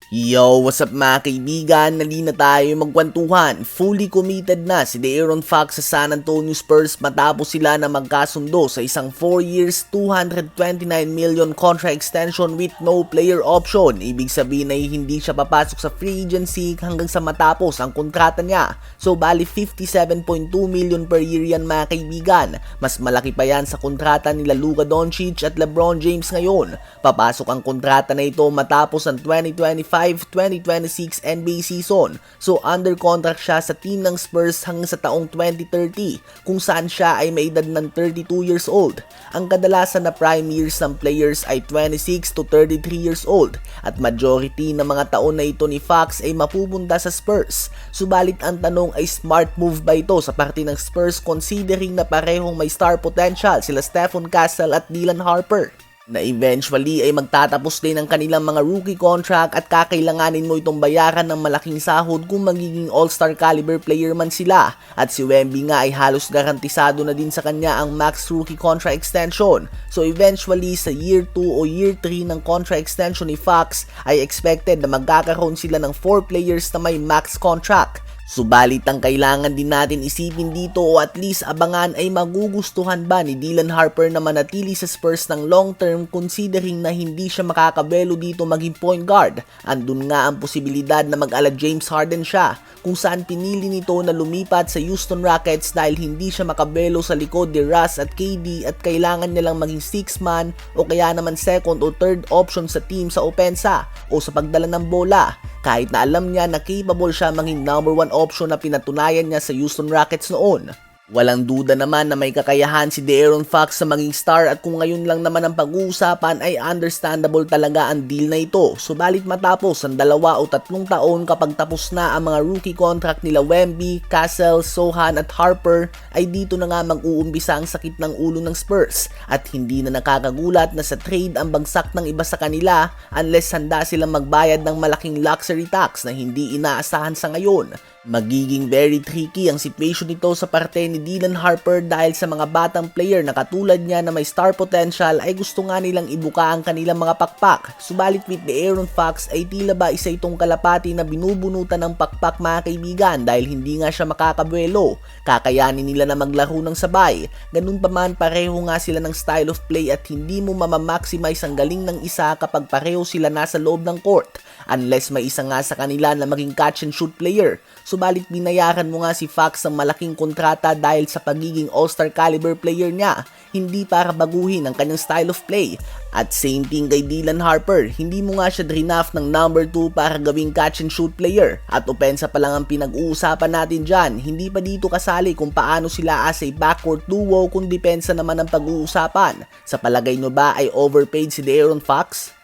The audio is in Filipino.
Yo, what's up mga kaibigan? Nali na tayo magkwentuhan. Fully committed na si De'Aaron Fox sa San Antonio Spurs matapos sila na magkasundo sa isang 4 years, $229 million contract extension with no player option. Ibig sabihin ay hindi siya papasok sa free agency hanggang sa matapos ang kontrata niya. So bali 57.2 million per year yan mga kaibigan. Mas malaki pa yan sa kontrata nila Luka Doncic at LeBron James ngayon. Papasok ang kontrata na ito matapos ang 2025-2026 NBA season. So under contract siya sa team ng Spurs hanggang sa taong 2030 kung saan siya ay may edad ng 32 years old. Ang kadalasan na prime years ng players ay 26 to 33 years old at majority ng mga taon na ito ni Fox ay mapupunta sa Spurs. Subalit ang tanong ay smart move ba ito sa parte ng Spurs considering na parehong may star potential sila Stephon Castle at Dylan Harper, na eventually ay magtatapos din ang kanilang mga rookie contract at kakailanganin mo itong bayaran ng malaking sahod kung magiging all-star caliber player man sila. At si Wemby nga ay halos garantisado na din sa kanya ang max rookie contract extension. So eventually sa year 2 o year 3 ng contract extension ni Fox ay expected na magkakaroon sila ng 4 players na may max contract. Subalit ang kailangan din natin isipin dito o at least abangan ay magugustuhan ba ni Dylan Harper na manatili sa Spurs ng long term considering na hindi siya makakabelo dito maging point guard. Andun nga ang posibilidad na mag-ala James Harden siya kung saan pinili nito na lumipat sa Houston Rockets dahil hindi siya makabelo sa likod ni Russ at KD at kailangan nilang maging 6-man o kaya naman second o third option sa team sa opensa o sa pagdala ng bola. Kahit na alam niya na capable siya maging number 1 option na pinatunayan niya sa Houston Rockets noon. Walang duda naman na may kakayahan si De'Aaron Fox sa maging star at kung ngayon lang naman ang pag-uusapan ay understandable talaga ang deal na ito. Subalit matapos ang 2 o 3 taon kapag tapos na ang mga rookie contract nila Wemby, Castle, Sohan at Harper ay dito na nga mag-uumpisa ang sakit ng ulo ng Spurs at hindi na nakakagulat na sa trade ang bagsak ng iba sa kanila unless handa silang magbayad ng malaking luxury tax na hindi inaasahan sa ngayon. Magiging very tricky ang situation nito sa parte ni Dylan Harper dahil sa mga batang player na katulad niya na may star potential ay gusto nga nilang ibuka ang kanilang mga pakpak. Subalit with De'Aaron Fox ay tila ba isa itong kalapati na binubunutan ng pakpak mga kaibigan dahil hindi nga siya makakabuelo. Kakayanin nila na maglaro ng sabay. Ganun pa man pareho nga sila ng style of play at hindi mo mamamaximize ang galing ng isa kapag pareho sila nasa loob ng court. Unless may isa nga sa kanila na maging catch and shoot player. Subalit binayaran mo nga si Fox ng malaking kontrata dahil sa pagiging all-star caliber player niya, hindi para baguhin ang kanyang style of play. At same thing kay Dylan Harper, hindi mo nga siya draft ng number 2 para gawing catch and shoot player. At opensa pa lang ang pinag-uusapan natin dyan, hindi pa dito kasali kung paano sila as a backcourt duo kung depensa naman ang pag-uusapan. Sa palagay nyo ba ay overpaid si De'Aaron Fox?